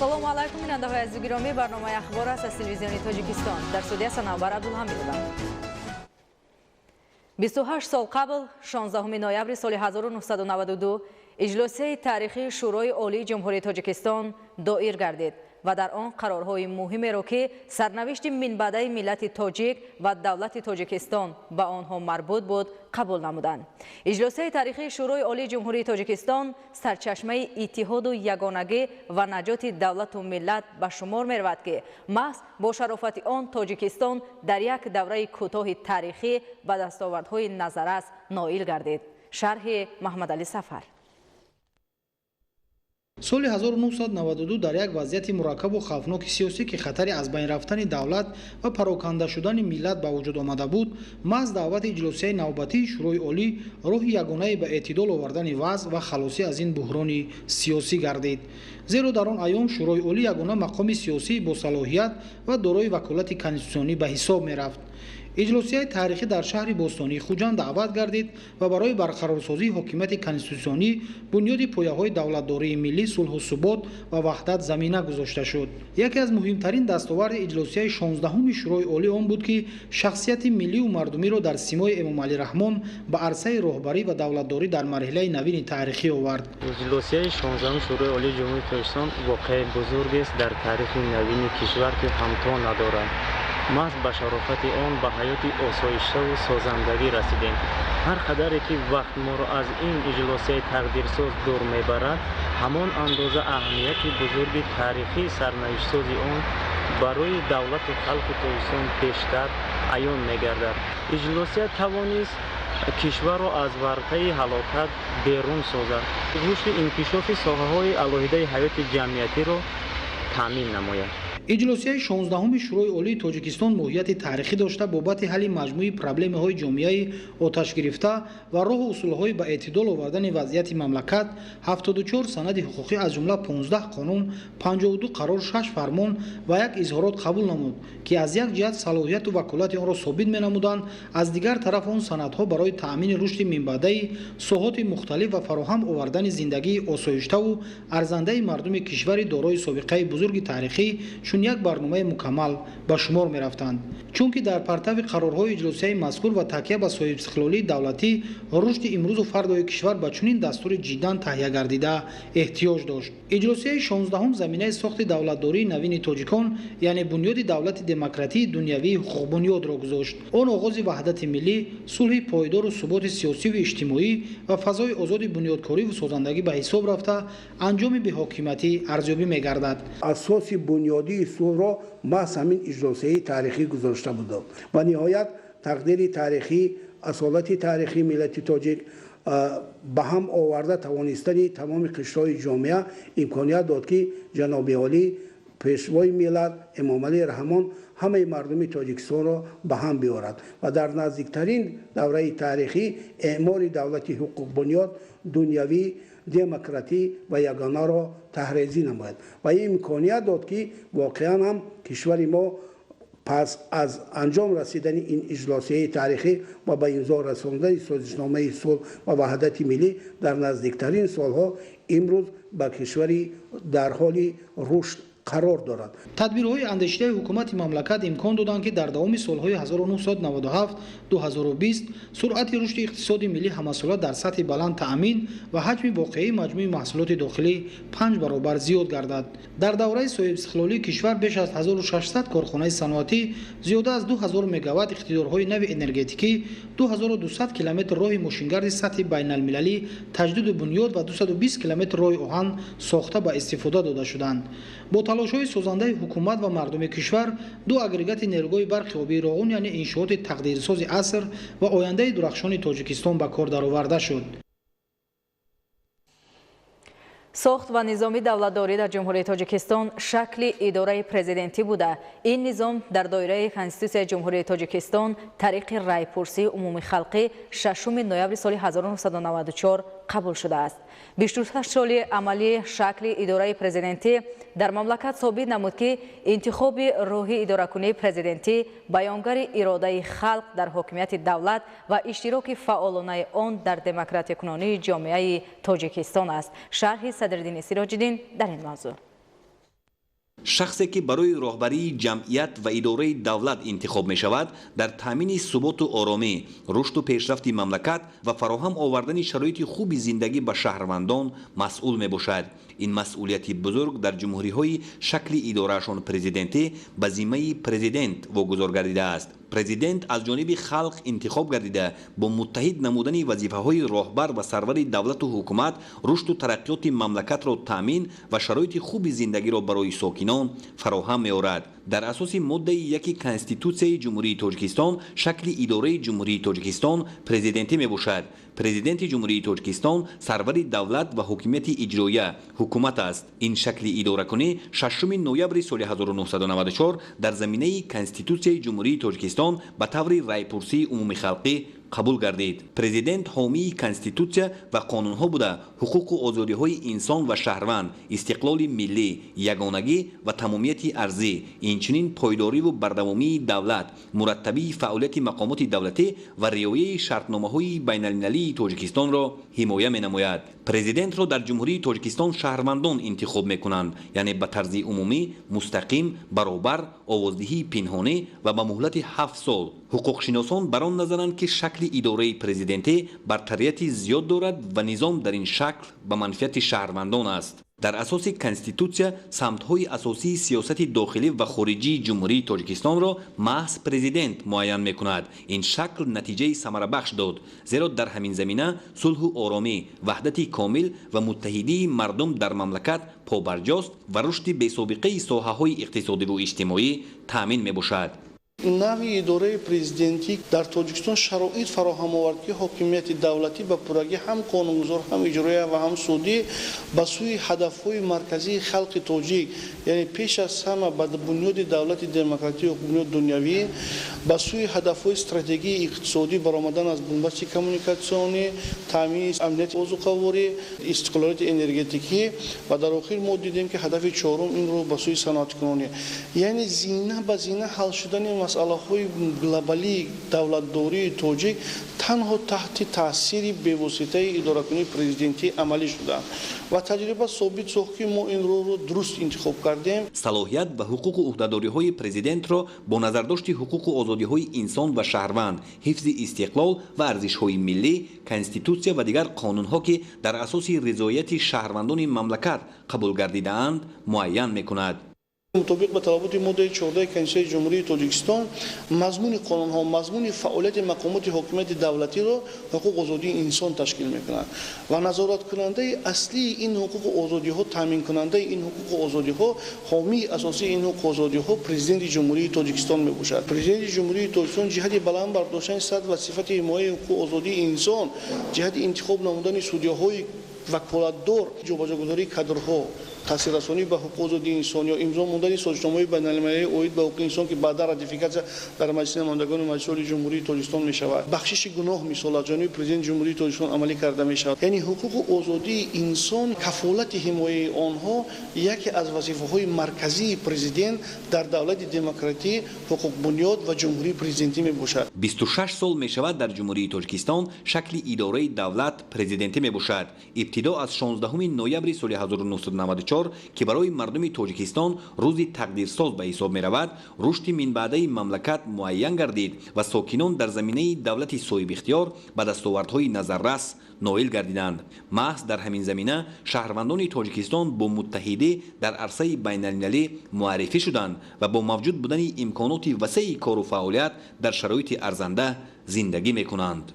салому алайкум бинандаҳои азизи гиромӣ, барномаи ахбор аст аз телевизиони Тоҷикистон. Дар студия Санавбар Абдулҳамидова. 28 сол қабл 16 ноябри соли 1992 иҷлосияи таърихии шӯрои олии ҷумҳурии Тоҷикистон доир гардид ва дар он қарорҳои муҳимеро ки сарнавишти минбаъдаи миллати тоҷик ва давлати Тоҷикистон ба онҳо марбут буд қабул намуданд. иҷлосияи таърихии шӯрои олии ҷумҳурии Тоҷикистон сарчашмаи иттиҳоду ягонагӣ ва наҷоти давлату миллат ба шумор меравад ки маҳз бо шарофати он Тоҷикистон дар як давраи кӯтоҳи таърихӣ ба дастовардҳои назаррас ноил гардид. шарҳи Маҳмадалӣ Сафар. соли 1992 дар як вазъияти мураккабу хавфноки сиёсӣ ки хатари аз байн рафтани давлат ва пароканда шудани миллат ба вуҷуд омада буд, маҳз даъвати иҷлосияи навбатии шӯрои олӣ роҳи ягонаи ба эътидол овардани вазъ ва халосӣ аз ин буҳрони сиёсӣ гардид. зеро дар он айём шӯрои олӣ ягона мақоми сиёсии босалоҳият ва дорои ваколати конститутсионӣ ба ҳисоб мерафт. иҷлосияи таърихӣ дар шаҳри бостонии Хуҷанд даъват гардид ва барои барқарорсозии ҳокимияти конститутсионӣ бунёди пояҳои давлатдории миллӣ, сулҳу субот ва ваҳдат замина гузошта шуд. яке аз муҳимтарин дастоварди иҷлосияи 16-уми шӯрои олӣ он буд ки шахсияти миллию мардумиро дар симои Эмомалӣ Раҳмон ба арсаи роҳбарӣ ва давлатдорӣ дар марҳилаи навини таърихӣ овард. иҷлосияи 16-уми шӯрои олии ҷумҳурии Тоҷикистон воқеаи бузургест дар таърихи навини кишвар ки ҳамто надорад. маҳз ба шарофати он ба ҳаёти осоиштаву созандагӣ расидем. ҳар қадаре ки вақт моро аз ин иҷлосияи тақдирсоз дур мебарад, ҳамон андоза аҳамияти бузурги таърихии сарнавиштсози он барои давлату халқи Тоҷикистон бештар аён мегардад. иҷлосия тавонист кишварро аз вартаи ҳалокат берун созад, рушди инкишофи соҳаҳои алоҳидаи ҳаёти ҷамъиятиро таъмин намояд. иҷлосияи 16-уми шӯрои олии Тоҷикистон моҳияти таърихӣ дошта бобати ҳалли маҷмӯи проблемаҳои ҷомеаи оташгирифта ва роҳу усулҳои ба эътидол овардани вазъияти мамлакат 74 санади ҳуқуқӣ аз ҷумла 15 қонун, 52 қарор, 6 фармон ва як изҳорот қабул намуд ки аз як ҷиҳат салоҳияту ваколати онро собит менамуданд, аз дигар тараф он санадҳо барои таъмини рушди минбаъдаи соҳоти мухталиф ва фароҳам овардани зиндагии осоиштаву арзандаи мардуми кишвари дорои собиқаи бузурги таърихӣ чун як барномаи мукаммал ба шумор мерафтанд. чунки дар партави қарорҳои иҷлосияи мазкур ва такя ба соҳибистиқлолии давлатӣ рушди имрӯзу фардои кишвар ба чунин дастури ҷиддан таҳия гардида эҳтиёҷ дошт. иҷлосияи 16-ум заминаи сохти давлатдории навини тоҷикон, яъне бунёди давлати демократии дунявии ҳуқуқбунёдро гузошт. он оғози ваҳдати миллӣ, сулҳи поидору суботи сиёсиву иҷтимоӣ ва фазои озоди бунёдкориву созандагӣ ба ҳисоб рафта анҷоми беҳокиматӣ арзёбӣ мегардад. асоси бунёдии сулҳро маҳз ҳамин иҷлосияи таърихӣ гузошта буданд. ва ниҳоят тақдири таърихӣ, асолати таърихии миллати тоҷик ба ҳам оварда тавонистани тамоми қишрҳои ҷомеа имконият дод ки ҷаноби олӣ пешвои миллат Эмомалӣ Раҳмон ҳамаи мардуми Тоҷикистонро ба ҳам биёрад ва дар наздиктарин давраи таърихӣ эъмори давлати ҳуқуқбунёд дунявӣ, демократӣ ва ягонаро таҳризӣ намояд ва ин имконият дод ки воқеан ҳам кишвари мо пас аз анҷом расидани ин иҷлосияи таърихӣ ва ба имзо расондани созишномаи сулҳ ва ваҳдати миллӣ дар наздиктарин солҳо имрӯз ба кишвари дар ҳоли рушд қарор дорад. тадбирҳои андешидаи ҳукумати мамлакат имкон доданд ки дар давоми солҳои 1997-2020 суръати рушди иқтисоди миллӣ ҳамасола дар сатҳи баланд таъмин ва ҳаҷми воқеии маҷмӯи маҳсулоти дохилӣ 5 баробар зиёд гардад. дар давраи соҳибистиқлолии кишвар беш аз 1600 корхонаи саноатӣ, зиёда аз 2000 мегаватт иқтидорҳои нави энергетикӣ, 2200 километр роҳи мошингарди сатҳи байналмилалӣ таҷдиду бунёд ва 220 километр роҳи оҳан сохта ба истифода дода шуданд. бо талошҳои созандаи ҳукумат ва мардуми кишвар ду агрегати нерӯгои барқи обии Роғун, яъне иншооти тақдирсози аср ва ояндаи дурахшони Тоҷикистон ба кор дароварда шуд. сохт ва низоми давлатдорӣ дар ҷумҳурии Тоҷикистон шакли идораи президентӣ буда, ин низом дар доираи Конститутсияи ҷумҳурии Тоҷикистон тариқи райпурсии умуми халқӣ 6 ноябри соли 1994 қабул шудааст. 28 соли амалии шакли идораи президентӣ дар мамлакат собит намуд ки интихоби роҳи идоракунии президентӣ баёнгари иродаи халқ дар ҳокимияти давлат ва иштироки фаъолонаи он дар демократикунонии ҷомеаи Тоҷикистон аст. шарҳи Садриддини Сироҷиддин дар ин мавзӯъ. شخصی که برای راهبری جمعیت و اداره دولت انتخاب می شود در تامین ثبات و آرامی، رشد و پیشرفت مملکت و فراهم آوردن شرایط خوب زندگی به شهروندان مسئول می باشد. این مسئولیت بزرگ در جمهوری های شکل ادارهشان پرزیدنتی به ذمه پرزیدنت واگذار گردیده است. پرزیدنت از جانب خلق انتخاب گردیده با متحد نمودن وظیفه های راهبر و سرور دولت و حکومت رشد و ترقیات مملکت را تامین و شرایط خوب زندگی را برای ساکنان فراهم می آورد. در اساس ماده 1 کنستیتوسیای جمهوری تاجیکستان شکل اداره جمهوری تاجیکستان پرزیدنتی می باشد. پرزیدنت جمهوری تاجیکستان سرور دولت و حکومت اجرایی حکومت است. این شکل اداره کنی 6 نوامبر سال 1994 در زمینه کنستیتوسیای جمهوری تاجیکستان به طور رایپرسی عمومی خلقی قبول گردید. پرزیدنت حامی کنستیتوسیا و قانون ها بوده حقوق و آزادی های انسان و شهروند، استقلال ملی، یگانگی و تمامیت ارضی، اینچنین پایداری و بردوامی دولت، مرتبی فعالیت مقامات دولتی و رعایت شرطنامه های بین المللی تاجیکستان را حمایت می نماید. پرزیدنت را در جمهوری تاجیکستان شهروندان انتخاب می کنند، یعنی به طرز عمومی، مستقیم، برابر، آوازدهی پنهانی و به مهلت 7 سال. حقوق شناسان بر آن نظرند که شکل اداره پرزیدنتی برتریت زیاد دارد و نظام در این شکل به منفعت شهروندان است. در اساس کنستیتوسیا سمت‌های اساسی سیاست داخلی و خارجی جمهوری تاجیکستان را محض پرزیدنت معین می‌کند. این شکل نتیجه ثمره بخش داد، زیرا در همین زمینه صلح و آرامی، وحدت کامل و متحدی مردم در مملکت پابرجاست و رشد بی‌سابقه ساحه‌های اقتصادی و اجتماعی تامین می‌باشد. نوی اداره پرزیدنتی در تاجیکستان شرایط فراهم آورد که حاکمیت دولتی به پورگی هم قانونگذار هم اجرایی و هم سودی به سوی هدف‌های مرکزی خلق تاجیک، یعنی پیش از همه به بنیاد دولت دموکراتیک و بنیاد دنیوی به سوی هدف‌های استراتژی اقتصادی برآمدن از بنبست کمیونیکاسیونی، تامین امنیت عضوقواری، استقلالیت انرژتیکی و در آخر ما دیدیم که هدف چهارم این رو به سوی صنعت کنونی، یعنی زینه به زینه حل شدن مسئله های گلوبالی دولتداری تاجیک تنها تحت تاثیر بواسطه اداره کنی پرزیدنتی عملی شده و تجربه ثابت ساخت که ما این رو درست انتخاب کردیم. صلاحیت و حقوق و عهدهداری های پرزیدنت را با نظرداشت حقوق و آزادی های انسان و شهروند، حفظ استقلال و ارزش های ملی، کنستیتوسیا و دیگر قانون ها که در اساس رضایت شهروندان مملکت قبول گردیده اند معین میکند. مطابق به طلبات ماده 14 کنستیتوسیای جمهوری تاجیکستان مضمون قانون ها، مضمون فعالیت مقامات حکومت دولتی را حقوق و آزادی انسان تشکیل میکنند و نظارت کننده اصلی این حقوق و آزادی ها، تامین کننده این حقوق و آزادی ها، حامی اساسی این حقوق و آزادی ها پرزیدنت جمهوری تاجیکستان میباشد. پرزیدنت جمهوری تاجیکستان جهت بلند برداشتن صد و صفت حمایت حقوق و آزادی انسان، جهت انتخاب نمودن سودیاهای وکالتدار، جابجاگذاری کادرها، تاثیررسانی به حقوق آزادی انسان یا امضا ماندن سازنامه‌های بین‌المللی اوید به حقوق انسان که بعد راتیفیکاسیون در مجلس نمایندگان مجلس جمهوری تاجیکستان می شود. بخشش گناه مثال از جانب پرزیدنت جمهوری تاجیکستان عملی کرده می شود. یعنی حقوق و آزادی انسان، کفالت حمایت آنها یکی از وظیفه‌های مرکزی پرزیدنت در دولت دموکراتیک، حقوق بنیاد و جمهوری پرزیدنتی می باشد. 26 سال می شود در جمهوری تاجیکستان شکل اداره دولت پرزیدنتی می باشد. ابتدا از 16 نوامبر سال 1994 که برای مردم تاجیکستان روزی تقدیرساز به حساب می رود، رشد من بعده مملکت معین گردید و ساکنان در زمینه دولت صاحب اختیار به دستاوردهای نظررس نائل گردیدند. محض در همین زمینه شهروندان تاجیکستان با متحدی در عرصه بین المللی معرفی شدند و با موجود بودن امکانات وسیع کار و فعالیت در شرایط ارزنده زندگی می کنند.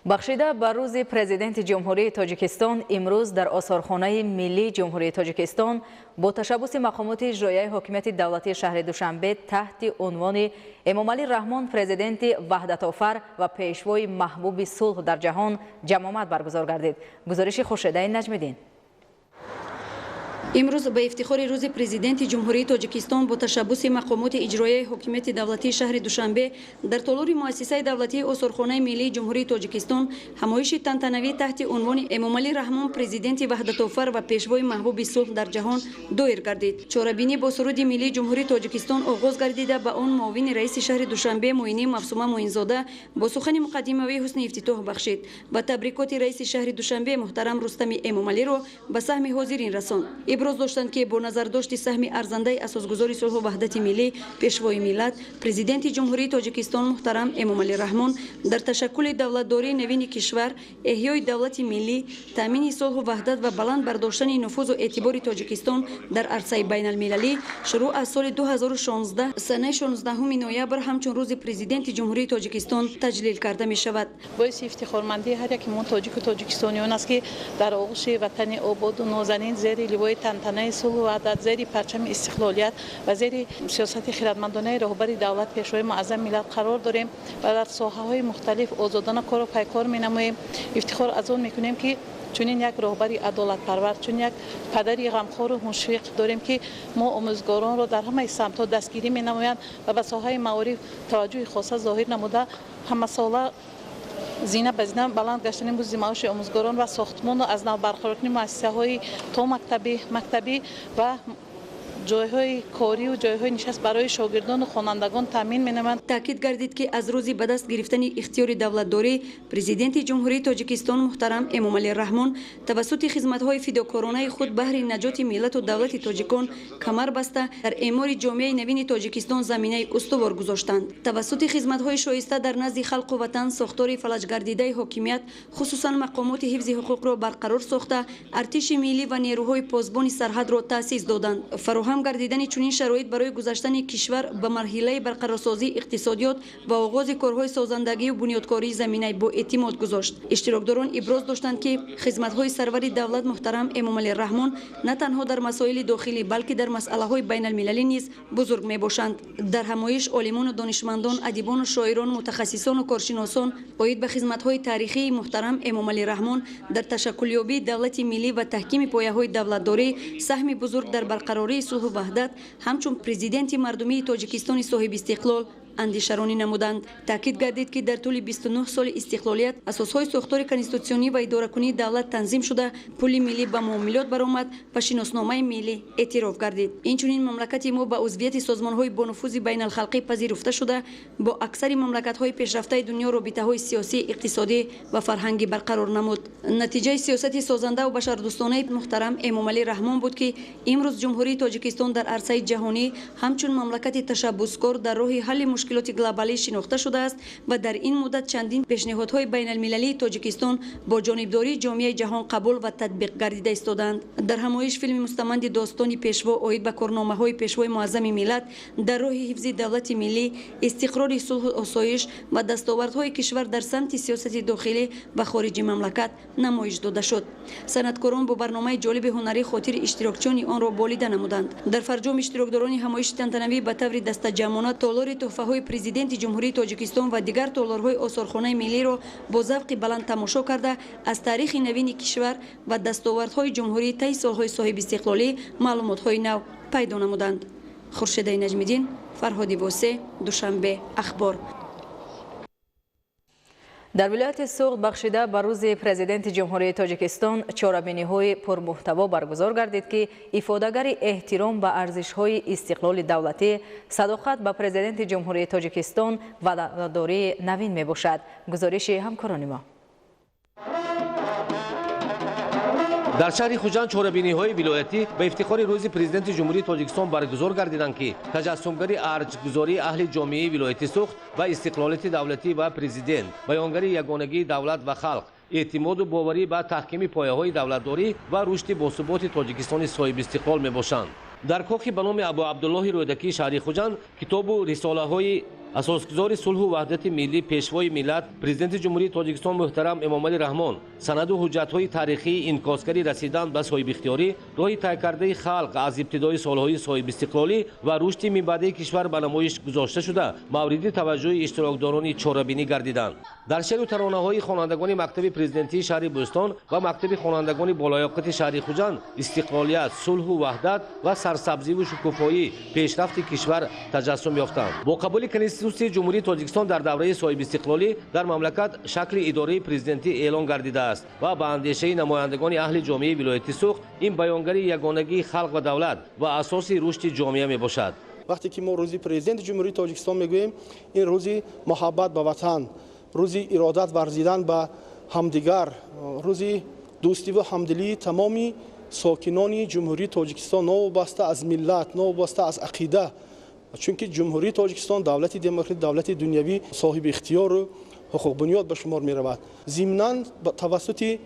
بخشیده بر روز پرزیدنت جمهوری تاجیکستان امروز در آثارخانه ملی جمهوری تاجیکستان با تشبث مقامات اجرایی حکومت دولتی شهر دوشنبه تحت عنوان امامعلی رحمان پرزیدنت وحدت آفر و پیشوای محبوب صلح در جهان جمع آمد برگزار گردید. گزارش خورشیده نجمیدین. امروز به افتخار روز پرزیدنت جمهوری تاجیکستان با تشبث مقامات اجرایی حکومت دولتی شهر دوشنبه در تالار مؤسسه دولتی آثارخانه ملی جمهوری تاجیکستان همایش تنتنوی تحت عنوان امامعلی رحمان پرزیدنت وحدت آفر و پیشوای محبوب صلح در جهان دایر گردید. چاره‌بینی با سرود ملی جمهوری تاجیکستان آغاز گردیده به آن معاون رئیس شهر دوشنبه معینی مفصومه معینزاده با سخن مقدمه‌ای حسن افتتاح بخشید و تبریکات رئیس شهر دوشنبه محترم رستم امامعلی را به سهم حاضرین رساند. иброз доштанд ки бо назардошти саҳми арзандаи асосгузори сулҳу ваҳдати миллӣ пешвои миллат президенти ҷумҳурии тоҷикистон муҳтарам Эмомалӣ Раҳмон дар ташаккули давлатдории навини кишвар эҳёи давлати миллӣ таъмини сулҳу ваҳдат ва баланд бардоштани нуфузу эътибори тоҷикистон дар арсаи байналмилалӣ шуруъ аз соли 2016 санаи 16 ноябр ҳамчун рӯзи президенти ҷумҳурии тоҷикистон таҷлил карда мешавад. боиси ифтихормандии ҳар яки мо тоҷику тоҷикистониён аст ки дар оғӯши ватани ободу нозанин зери ливои тантанаи сулҳу ваҳдат зери парчами истиқлолият ва зери сиёсати хиратмандонаи роҳбари давлат пешвои муаззам миллат қарор дорем ва дар соҳаҳои мухталиф озодона кору пайкор менамоем. ифтихор аз он мекунем ки чунин як роҳбари адолатпарвар, чунин як падари ғамхору мушфиқ дорем ки мо омӯзгоронро дар ҳамаи самтҳо дастгирӣ менамоянд ва ба соҳаи маориф таваҷҷӯҳи хоса зоҳир намуда ҳамасола зина ба зина баланд гаштани бузди маоши омӯзгорон ва сохтмону аз нав барқароркунӣ муассисаҳои то мактабӣ ва ҷойҳои корию ҷойҳои нишаст барои шогирдону хонандагон таъмин менаманд. таъкид гардид ки аз рӯзи ба даст гирифтани ихтиёри давлатдорӣ президенти ҷумҳурии тоҷикистон муҳтарам Эмомалӣ Раҳмон тавассути хизматҳои фидокоронаи худ баҳри наҷоти миллату давлати тоҷикон камар баста дар эъмори ҷомеаи навини тоҷикистон заминаи устувор гузоштанд. тавассути хизматҳои шоиста дар назди халқу ватан сохтори фалаҷгардидаи ҳокимият хусусан мақомоти ҳифзи ҳуқуқро барқарор сохта артиши миллӣ ва нерӯҳои позбони сарҳадро таъсис доданд. фароҳам гардидани чунин шароит барои гузаштани кишвар ба марҳилаи барқарорсозии иқтисодиёт ва оғози корҳои созандагию бунёдкории заминаи боэътимод гузошт. иштирокдорон иброз доштанд ки хизматҳои сарвари давлат муҳтарам Эмомалӣ Раҳмон на танҳо дар масоили дохилӣ балки дар масъалаҳои байналмилалӣ низ бузург мебошанд. дар ҳамоиш олимону донишмандон, адибону шоирон, мутахассисону коршиносон оид ба хизматҳои таърихии муҳтарам Эмомалӣ Раҳмон дар ташаккулёбии давлати миллӣ ва таҳкими пояҳои давлатдорӣ саҳми бузург дар барқарории сулҳу ваҳдат ҳамчун президенти мардумии тоҷикистони соҳиби истиқлол андешаронӣ намуданд. таъкид гардид ки дар тӯли 29 соли истиқлолият асосҳои сохтори конститутсионӣ ва идоракунии давлат танзим шуда пули миллӣ ба муомилот баромад ва шиносномаи миллӣ эътироф гардид. инчунин мамлакати мо ба узвияти созмонҳои бонуфузи байналхалқӣ пазируфта шуда бо аксари мамлакатҳои пешрафтаи дунё робитаҳои сиёсӣ, иқтисодӣ ва фарҳангӣ барқарор намуд. натиҷаи сиёсати созандаву башардӯстонаи муҳтарам Эмомалӣ Раҳмон буд ки имрӯз ҷумҳурии тоҷикистон дар арсаи ҷаҳонӣ ҳамчун мамлакати ташаббускор дар роҳи ҳалли мушкилоти глобалӣ шинохта шудааст ва дар ин муддат чандин пешниҳодҳои байналмилалии тоҷикистон бо ҷонибдории ҷомеаи ҷаҳон қабул ва татбиқ гардида истоданд. дар ҳамоиш филми мустаманди достони пешво оид ба корномаҳои пешвои муаззами миллат дар роҳи ҳифзи давлати миллӣ, истиқрори сулҳу осоиш ва дастовардҳои кишвар дар самти сиёсати дохилӣ ва хориҷи мамлакат намоиш дода шуд. санъаткорон бо барномаи ҷолиби ҳунарӣ хотири иштирокчиёни онро болида намуданд. дар фарҷом иштирокдорони ҳамоиши тантанавӣ ба таври дастаҷамона толори тӯҳфаҳои президенти ҷумҳурии тоҷикистон ва дигар толорҳои осорхонаи миллиро бо завқи баланд тамошо карда аз таърихи навини кишвар ва дастовардҳои ҷумҳурӣ таи солҳои соҳиби истиқлолӣ маълумотҳои нав пайдо намуданд. хуршедаи наҷмиддин, Фарҳоди Восе, Душанбе, Ахбор. дар вилояти суғд бахшида ба рӯзи президенти ҷумҳурии тоҷикистон чорабиниҳои пурмуҳтаво баргузор гардид ки ифодагари эҳтиром ба арзишҳои истиқлоли давлатӣ, садоқат ба президенти ҷумҳурии тоҷикистон ва давлатдории навин мебошад. гузориши ҳамкорони мо. дар шаҳри хуҷанд чорабиниҳои вилоятӣ ба ифтихори рӯзи президенти ҷумҳурии тоҷикистон баргузор гардиданд ки таҷассумгари арҷгузории аҳли ҷомеаи вилояти суғд ба истиқлолияти давлатӣ ва президент, баёнгари ягонагии давлат ва халқ, эътимоду боварӣ ба таҳкими пояҳои давлатдорӣ ва рушди босуботи тоҷикистони соҳибистиқлол мебошанд. дар кохи ба номи Абу Абдуллоҳи Рӯдакии шаҳри Хуҷанд китобу рисолаҳои асосгузори сулҳу ваҳдати миллӣ, пешвои миллат, президенти ҷумҳурии тоҷикистон муҳтарам Эмомалӣ Раҳмон, санаду ҳуҷҷатҳои таърихии инъикосгарӣ расидан ба соҳибихтиёрӣ, роҳи тайкардаи халқ аз ибтидои солҳои соҳибистиқлолӣ ва рушди минбаъдаи кишвар ба намоиш гузошта шуда мавриди таваҷҷӯҳи иштирокдорони чорабинӣ гардиданд. дар шеъру таронаҳои хонандагони мактаби президентии шаҳри Бӯстон ва мактаби хонандагони болоёқати шаҳри Хуҷанд истиқлолият, сулҳу ваҳдат ва сарсабзиву шукуфоӣ пешрафти кишвар таҷассум ёфтанд. бо қабули конститутсияи ҷумҳурии тоҷикистон дар давраи соҳибистиқлолӣ дар мамлакат шакли идораи президентӣ эълон гардидааст ва ба андешаи намояндагони аҳли ҷомеаи вилояти суғд ин баёнгари ягонагии халқ ва давлат ва асоси рушди ҷомеа мебошад. вақте ки мо рӯзи президенти ҷумҳурии тоҷикистон мегӯем, ин рӯзи муҳаббат ба ватан, рӯзи иродат варзидан ба ҳамдигар, рӯзи дӯстӣ ва ҳамдилии тамоми ساکنان جمهوری تاجیکستان نوابسته از ملت، نوابسته از عقیده، چون که جمهوری تاجیکستان دولت دموکراتیک، دولت دنیوی صاحب اختیار و حقوق بنیاد به شمار می رود. ضمناً توسط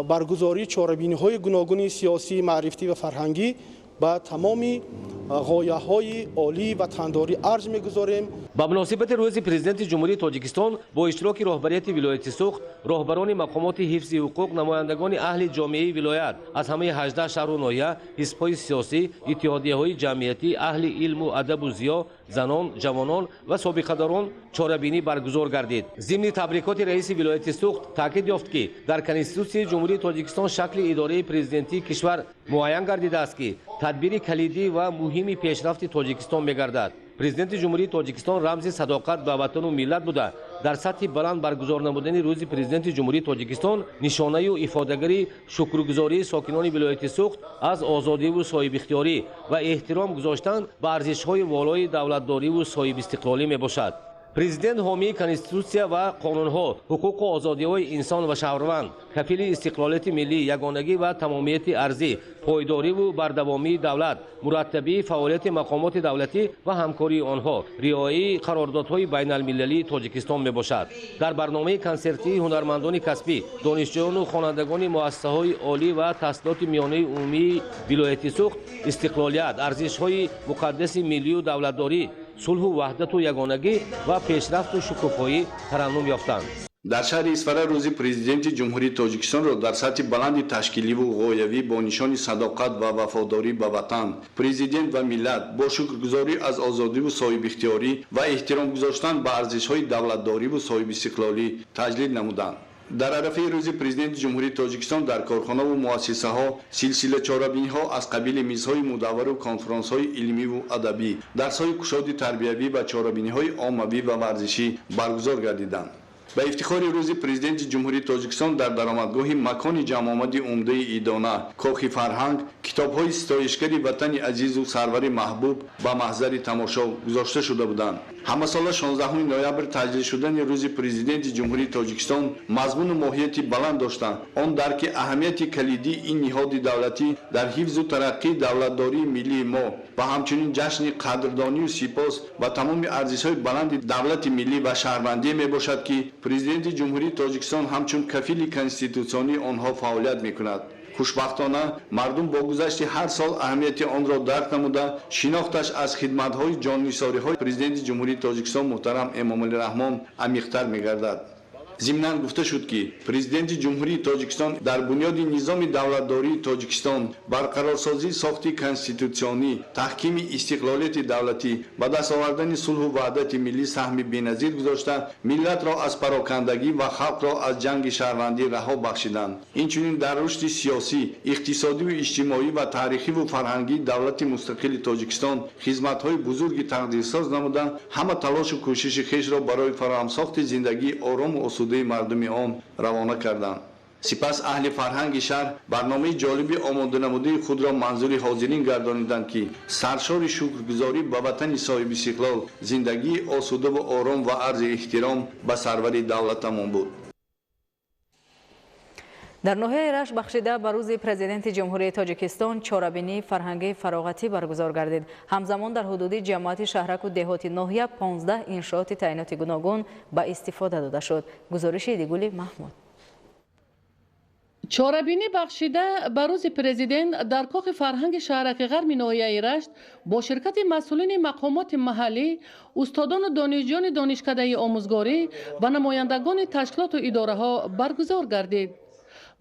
برگزاری چاره‌بینی‌های گوناگون سیاسی، معرفتی و فرهنگی با تمام غایه‌های عالی و تنداری ارج می‌گذاریم. با مناسبت روز پرزیدنت جمهوری تاجیکستان با اشتراک رهبریت ولایت سوخت، رهبران مقامات حفظ حقوق، نمایندگان اهل جامعه ولایت از همه 18 شهر و ناحیه، حزب‌های سیاسی، اتحادیه‌های جمعیتی، اهل علم و ادب و ضیا، زنان، جوانان و سابقه‌داران چاره‌بینی برگزار گردید. ضمن تبریکات رئیس ولایت سوخت تاکید یافت که در کنستیتوسیون جمهوری تاجیکستان شکل اداره پرزیدنتی کشور معین گردیده است که تدبیر کلیدی و مهمی پیشرفت تاجیکستان می‌گردد. پرزیدنت جمهوری تاجیکستان رمز صداقت به وطن و ملت بوده. در سطح بلند برگزار نمودن روز پرزیدنت جمهوری تاجیکستان نشانه و افادهگری شکرگزاری ساکنان ولایت سوخت از آزادی و صاحب اختیاری و احترام گذاشتن به ارزش‌های والای دولتداری و صاحب استقلالی میباشد. پرزیدنت حامی کنستیتوسیا و قانون‌ها، حقوق و آزادی‌های انسان و شهروند، کفیل استقلالیت ملی، یگانگی و تمامیت ارضی، پایداری و بردوامی دولت، مرتبی فعالیت مقامات دولتی و همکاری آنها، رعایت قراردادهای بین‌المللی تاجیکستان میباشد. در برنامه کنسرتی هنرمندان کسبی، دانشجویان و خوانندگان مؤسسه‌های عالی و تحصیلات میانه عمومی ولایت سوخت، استقلالیت، ارزش‌های مقدس ملی و دولتداری، صلح و وحدت و یگانگی و پیشرفت و شکوفایی ترنم یافتند. در شهر اسفره روز پرزیدنت جمهوری تاجیکستان را در سطح بلند تشکیلی و غایوی با نشان صداقت و وفاداری به وطن، پرزیدنت و ملت با شکرگزاری از آزادی و صاحب اختیاری و احترام گذاشتن به ارزش‌های دولتداری و صاحب استقلالی تجلیل نمودند. در عرفه روز پرزیدنت جمهوری تاجیکستان در کارخانه و مؤسسه ها سلسله چاره‌بینی ها از قبیل میزهای مدور و کنفرانس های علمی و ادبی، درس های کشاد تربیوی و چاره‌بینی های عاموی و ورزشی برگزار گردیدند. به افتخار روز پرزیدنت جمهوری تاجیکستان در درآمدگاه مکان جمع آمد عمده ایدانه، کاخ فرهنگ، کتاب‌های ستایشگری وطن عزیز و سرور محبوب به محضر تماشا گذاشته شده بودند. همه سال 16 نوامبر تجلیل شدن روز پرزیدنت جمهوری تاجیکستان مضمون و ماهیت بلند داشتند. آن درک اهمیت کلیدی این نهاد دولتی در حفظ و ترقی دولتداری ملی ما و همچنین جشن قدردانی و سپاس و تمام ارزش‌های بلند دولت ملی و شهروندی میباشد که پرزیدنت جمهوری تاجیکستان همچون کفیل کنستیتوسیونی آنها فعالیت میکند. خوشبختانه مردم با گذشت هر سال اهمیت آن را درک نموده شناختش از خدمت‌های جان‌نثاری‌های پرزیدنت جمهوری تاجیکستان محترم امامعلی رحمان عمیق‌تر می‌گردد. ضمناً گفته شد که پرزیدنت جمهوری تاجیکستان در بنیاد نظام دولتداری تاجیکستان برقرارسازی ساخت کنستیتوسیونی، تحکیم استقلالیت دولتی و دست آوردن صلح و وحدت ملی سهم بی‌نظیر گذاشته ملت را از پراکندگی و خلق را از جنگ شهروندی رها بخشیدند. اینچنین در رشد سیاسی، اقتصادی و اجتماعی و تاریخی و فرهنگی دولت مستقل تاجیکستان خدمت‌های بزرگی تقدیرساز نموده همه تلاش و کوشش خویش را برای فراهم ساخت زندگی آرام و مردم آن روانه کردند. سپس اهل فرهنگ شهر برنامه جالب آماده نموده خود را منظور حاضرین گردانیدند که سرشار شکرگزاری به وطن صاحب استقلال زندگی آسوده و آرام و عرض احترام به سرور دولتمان بود. در ناحیه رشت بخشیده به روز پرزیدنت جمهوری تاجیکستان چاره‌بینی فرهنگی فراغتی برگزار گردید. همزمان در حدود جماعت شهرک و دهاتی ناحیه 15 انشاءات تعیناتی گوناگون به استفاده داده شد. گزارش دیگولی محمود. چاره‌بینی بخشیده به روز پرزیدنت در کاخ فرهنگ شهرک غرب ناحیه رشت با شرکت مسئولین مقامات محلی، استادان و دانشجویان دانشکده آموزگاری و نمایندگان تشکیلات و اداره‌ها برگزار گردید.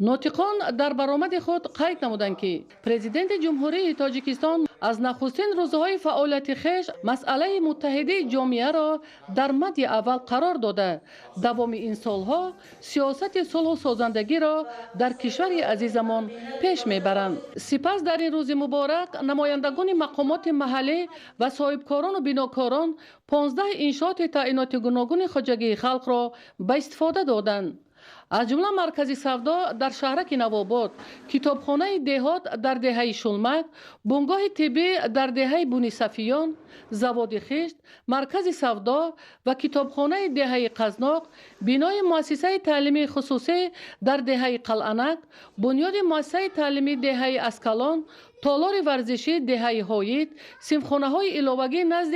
ناطقان در برآمد خود قید نمودند که پرزیدنت جمهوری تاجیکستان از نخستین روزهای فعالیت خویش مسئله متحده جامعه را در مد اول قرار داده دوام این سالها سیاست صلح و سازندگی را در کشور عزیزمان پیش میبرند. سپس در این روز مبارک نمایندگان مقامات محلی و صاحبکاران و بناکاران 15 انشاءات تعیناتی گوناگون خواجگی خلق را به استفاده دادند. از جمله مرکز سودا در شهرک نواباد، کتابخانه دهات در دهه شلمک، بنگاه طبی در دهه بونی صفیان، زواد خشت، مرکز سودا و کتابخانه دهه قزناق، بینای مؤسسه تعلیمی خصوصی در دهه قلعنک، بنیاد مؤسسه تعلیمی دهه اسکالان، تالار ورزشی دهه هایید، سیمخانه های علاوگی نزد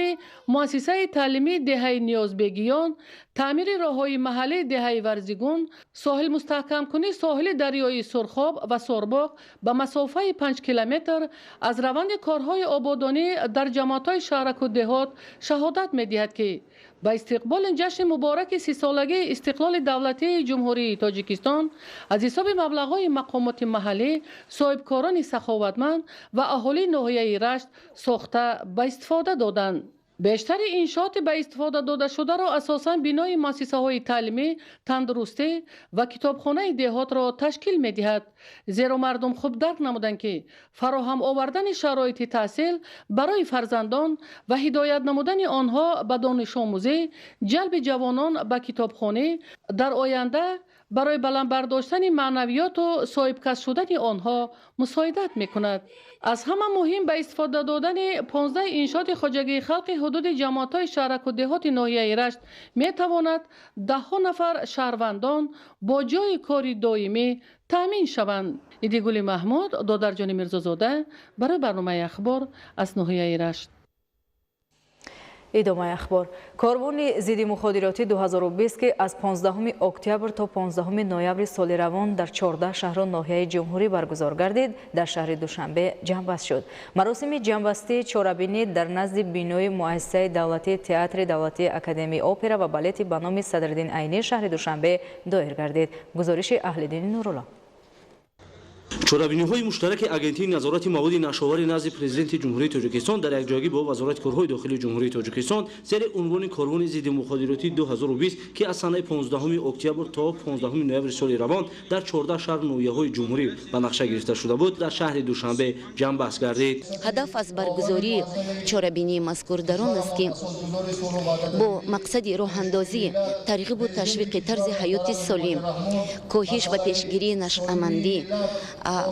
مؤسسه تعلیمی دهه نیازبگیان، تعمیر راههای محلی دهه ورزیگون، ساحل مستحکم کنی ساحل دریای سرخاب و سرباق به مسافه 5 کیلومتر از روند کارهای آبادانی در جماعت‌های شهرک و دهات شهادت می‌دهد که با استقبال جشن مبارک 30 سالگی استقلال دولتی جمهوری تاجیکستان از حساب مبلغ‌های مقامات محلی، صاحبکاران سخاوتمند و اهالی ناحیه رشت ساخته به استفاده دادند. بیشتر انشاءات به استفاده داده شده را اساساً بینای مؤسسه‌های تعلیمی، تندرستی و کتابخانه دهات را تشکیل می‌دهد، زیرا مردم خوب درک نمودند که فراهم آوردن شرایط تحصیل برای فرزندان و هدایت نمودن آنها به دانش آموزی، جلب جوانان به کتابخانه در آینده برای بلند برداشتن معنویات و صاحب کسب شدن آنها مساعدت می‌کند. از همه مهم به استفاده دادن 15 انشاءات خواجگی خلق حدود جماعت‌های شهرک و دهات ناحیه رشت می‌تواند 10 نفر شهروندان با جای کاری دائمی تامین شوند. ایدیگل محمود، دادرجان میرزازاده، برای برنامه اخبار از ناحیه رشت. ادامه اخبار. کاروان ضد مخدراتی 2020 که از 15 اکتبر تا 15 نوامبر سال روان در 14 شهر و ناحیه جمهوری برگزار گردید، در شهر دوشنبه جنببست شد. مراسم جنببستی چهاربینی در نزد بینای مؤسسه دولتی تئاتر دولتی اکادمی اپرا و بالت به نام صدرالدین عینی شهر دوشنبه دایر گردید. گزارش اهل‌دین نورالله. چهاربینی‌های مشترک آگنتی نظارت مواد نشاور نزد پرزیدنت جمهوری تاجیکستان در یکجایی با وزارت کارهای داخلی جمهوری تاجیکستان زیر عنوان کاروان ضد مخدرات 2020 که از سال 15 اکتبر تا 15 نوامبر سال روان در 14 شهر و ناحیه‌های جمهوری به نقشه گرفته شده بود، در شهر دوشنبه جنببست گردید. هدف از برگزاری چهاربینی مذکور در آن است که با مقصد راه‌اندازی ترغیب و تشویق طرز حیات سالم، کاهش و پیشگیری نشأه‌مندی،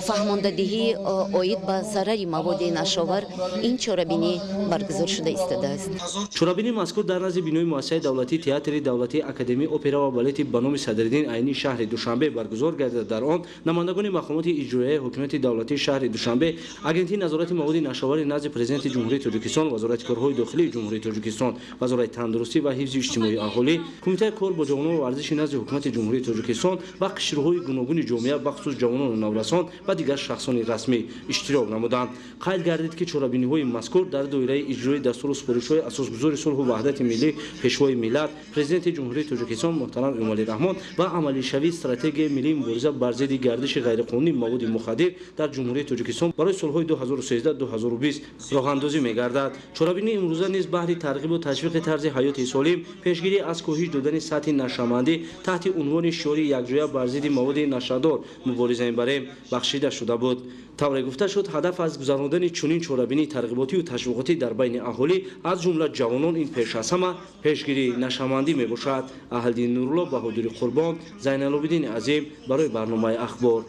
فهماندهی آید به ضرر مواد نشاور این چهاربینی برگزار شده است. چهاربینی مذکور در نزد بینای مؤسسه دولتی تئاتر دولتی اکادمی اپرا و بالت به نام صدرالدین عینی شهر دوشنبه برگزار گردید. در آن نمایندگان مقامات اجرایی حکومت دولتی شهر دوشنبه، آگنتی نظارت مواد نشاور نزد پرزیدنت جمهوری تاجیکستان، وزارت کارهای داخلی جمهوری تاجیکستان، وزارت تندرستی و حفظ اجتماعی اهالی، کمیته کار با جوانان و ورزش نزد حکومت جمهوری تاجیکستان و قشرهای گوناگون جامعه بخصوص جوانان و نورسان و دیگر شخصان رسمی اشتراک نمودند. قید گردید که چهاربینی‌های مذکور در دایره اجرای دستور سپارش‌های اساسگذار صلح و وحدت ملی، پیشوای ملت، پرزیدنت جمهوری تاجیکستان محترم امالی رحمان و عملی شوی استراتژی ملی مبارزه بر ضد گردش غیرقانونی مواد مخدر در جمهوری تاجیکستان برای سال‌های 2013-2020 راه‌اندازی می‌گردد. چهاربینی امروزه نیز بهره ترغیب و تشویق طرز حیات سالم، پیشگیری از کاهش دادن سطح نشأه‌مندی تحت عنوان شعار یکجایی بر ضد مواد نشه‌دار مبارزه بریم بخشیده شده بود. طوری گفته شد هدف از گذراندن چنین چهاربینی ترغیباتی و تشویقاتی در بین اهالی از جمله جوانان این پیش از همه پیشگیری نشأه‌مندی میباشد. اهل‌دین نورالله، بهادری قربان، زین‌العابدین عظیم برای برنامه اخبار.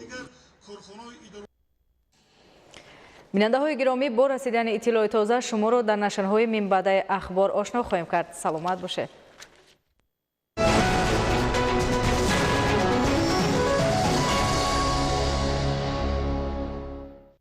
بیننده‌های گرامی، با رسیدن اطلاع تازه شما را در نشرهای منبع اخبار آشنا خواهیم کرد. سلامت باشید.